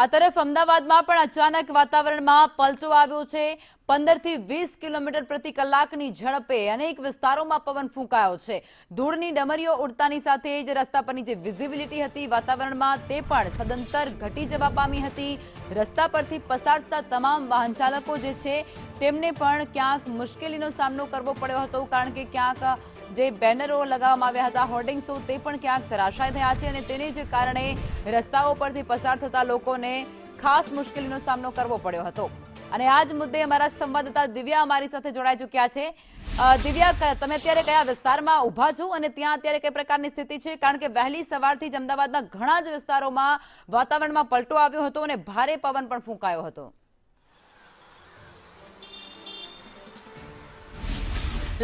આ તરફ અમદાવાદમાં પણ અચાનક વાતાવરણમાં પલટો આવ્યો છે। 15 થી 20 કિલોમીટર પ્રતિ કલાકની ઝડપે અનેક વિસ્તારોમાં પવન ફૂંકાયો છે। ધૂળની ડમરીઓ ઉડતાની સાથે જ રસ્તા પરની જે વિઝિબિલિટી હતી વાતાવરણમાં તે પણ સદંતર ઘટી જવા પામી હતી। રસ્તા પરથી પસાર થતા તમામ વાહન ચાલકો જે છે તેમને પણ ક્યાંક મુશ્કેલીનો સામનો કરવો પડ્યો હતો, કારણ કે ક્યાંક જે બેનરો લગાવવામાં આવ્યા હતા, હોર્ડિંગ્સો, તે પણ ક્યાંક ધરાશાય થયા છે અને તેને જ કારણે રસ્તાઓ પરથી પસાર થતા લોકોને ખાસ મુશ્કેલીનો સામનો કરવો પડ્યો હતો। અને આ જ મુદ્દે અમારા સંવાદદાતા દિવ્યા અમારી સાથે જોડાઈ ચૂક્યા છે। દિવ્યા, તમે અત્યારે કયા વિસ્તારમાં ઊભા છો અને ત્યાં અત્યારે કઈ પ્રકારની સ્થિતિ છે? કારણ કે વહેલી સવારથી જ અમદાવાદના ઘણા જ વિસ્તારોમાં વાતાવરણમાં પલટો આવ્યો હતો અને ભારે પવન પણ ફૂંકાયો હતો।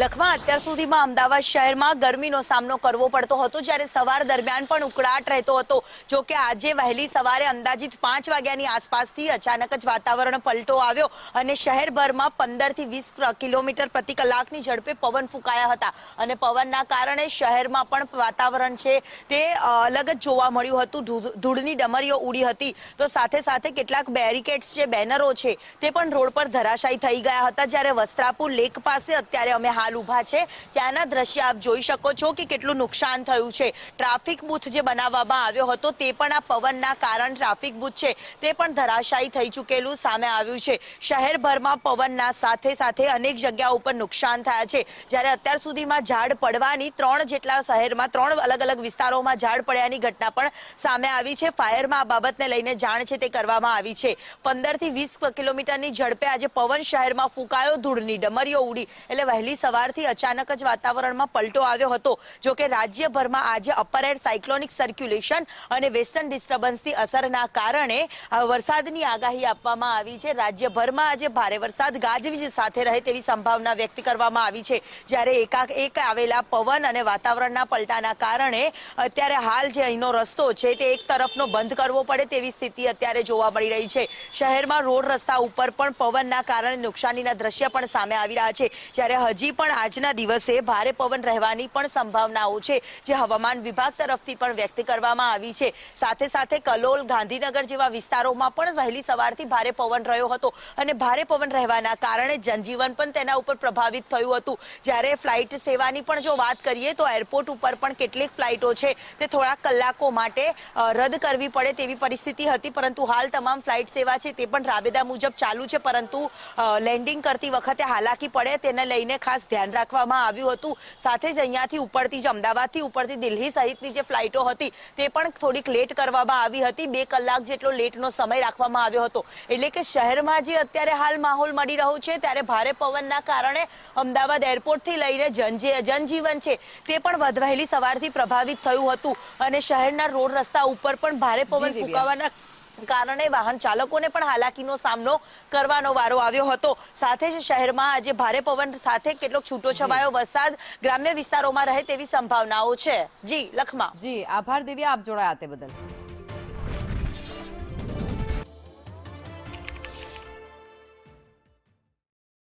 લખમાં અત્યાર સુધીમાં અમદાવાદ શહેરમાં ગરમીનો સામનો કરવો પડતો હતો, જ્યારે સવાર દરમિયાન પણ ઉકળાટ રહેતો હતો। જો કે આજે વહેલી સવારે અંદાજિત 5 વાગ્યાની આસપાસથી અચાનક જ વાતાવરણ પલટો આવ્યો અને શહેરભરમાં 15 થી 20 કિલોમીટર પ્રતિ કલાકની ઝડપે પવન ફૂંકાયા હતા અને પવનના કારણે શહેરમાં પણ વાતાવરણ છે તે અલગ જ જોવા મળ્યું હતું। ધૂળની ડમરીઓ ઉડી હતી, તો સાથે સાથે કેટલાક બેરિકેડ્સ જે બેનરો છે તે પણ રોડ પર ધરાશાયી થઈ ગયા હતા। જ્યારે વસ્ત્રાપુર લેક પાસે અત્યારે અમે ઉભા છે, ત્યાંના દ્રશ્ય આપ જોઈ શકો છો કે કેટલું નુકસાન થયું છે। ટ્રાફિક બૂથ જે બનાવવામાં આવ્યો હતો તે પણ આ પવનના કારણે ટ્રાફિક બૂથ છે તે પણ ધરાશાયી થઈ ચૂકેલું સામે આવ્યું છે। શહેરભરમાં પવનના સાથે સાથે અનેક જગ્યાઓ ઉપર નુકસાન થયા છે। જ્યારે અત્યાર સુધીમાં ઝાડ પડવાની 3 જેટલા શહેરમાં 3 અલગ અલગ વિસ્તારોમાં ઝાડ પડ્યાની ઘટના પણ સામે આવી છે। ફાયરમાં આ બાબતને લઈને જાણ છે તે કરવામાં આવી છે। 15 થી 20 કિલોમીટરની ઝડપે આજે પવન શહેરમાં ફૂંકાયો, ધૂળની ડમરીઓ ઉડી, એટલે વહેલી સવારથી અચાનક જ વાતાવરણમાં પલટો આવ્યો હતો। જો કે રાજ્યભરમાં આજે અપર એર સાયક્લોનિક સર્ક્યુલેશન અને વેસ્ટર્ન ડિસ્ટર્બન્સની અસરના કારણે વરસાદની આગાહી આપવામાં આવી છે। રાજ્યભરમાં આજે ભારે વરસાદ ગાજવીજ સાથે રહે તેવી સંભાવના વ્યક્ત કરવામાં આવી છે। જ્યારે એકાએક આવેલા પવન અને વાતાવરણના પલટાના કારણે અત્યારે હાલ જે અહીંનો રસ્તો છે તે એક તરફનો બંધ કરવો પડે તેવી સ્થિતિ અત્યારે જોવા મળી રહી છે। શહેરમાં રોડ રસ્તા ઉપર પણ પવનના કારણે નુકસાનીના દ્રશ્ય પણ સામે આવી રહ્યા છે। જ્યારે હજી પણ આજના દિવસે ભારે પવન રહેવાની પણ સંભાવનાઓ છે, જે હવામાન વિભાગ તરફથી પણ વ્યક્ત કરવામાં આવી છે। સાથે સાથે કલોલ, ગાંધીનગર જેવા વિસ્તારોમાં પણ વહેલી સવારથી ભારે પવન રહ્યો હતો અને ભારે પવન રહેવાના કારણે જનજીવન પણ તેના ઉપર પ્રભાવિત થયું હતું। જ્યારે ફ્લાઇટ સેવાની પણ જો વાત કરીએ તો એરપોર્ટ ઉપર પણ કેટલીક ફ્લાઇટો છે તે થોડાક કલાકો માટે રદ કરવી પડે તેવી પરિસ્થિતિ હતી, પરંતુ હાલ તમામ ફ્લાઇટ સેવા છે તે પણ રાબેતા મુજબ ચાલુ છે। પરંતુ લેન્ડિંગ કરતી વખતે હાલાકી પડે તેને લઈને ખાસ ધ્યાન રાખવામાં આવ્યું હતું। સાથે જ અહીંયાથી ઉપરથી જ અમદાવાદથી ઉપરથી દિલ્હી સહિતની જે ફ્લાઇટો હતી તે પણ થોડીક લેટ કરવામાં આવી હતી। 2 કલાક જેટલો લેટનો સમય રાખવામાં આવ્યો હતો। એટલે કે શહેરમાં જે અત્યારે હાલ માહોલ મળી રહ્યો છે, ત્યારે ભારે પવનના કારણે અમદાવાદ એરપોર્ટથી લઈને જનજીવન છે તે પણ વહેલી સવારથી પ્રભાવિત થયું હતું અને શહેરના રોડ રસ્તા ઉપર પણ ભારે પવન ફૂંકાવાના કારણે વાહન ચાલકોને પણ હાલાકીનો સામનો કરવાનો વારો આવ્યો હતો। સાથે જ શહેરમાં આજે ભારે પવન સાથે કેટલોક છૂટો છવાયો વરસાદ ગ્રામ્ય વિસ્તારોમાં રહે તેવી સંભાવનાઓ છે। જી લખમા। જી આભાર દિવ્યા, આપ જોડાયા તે બદલ।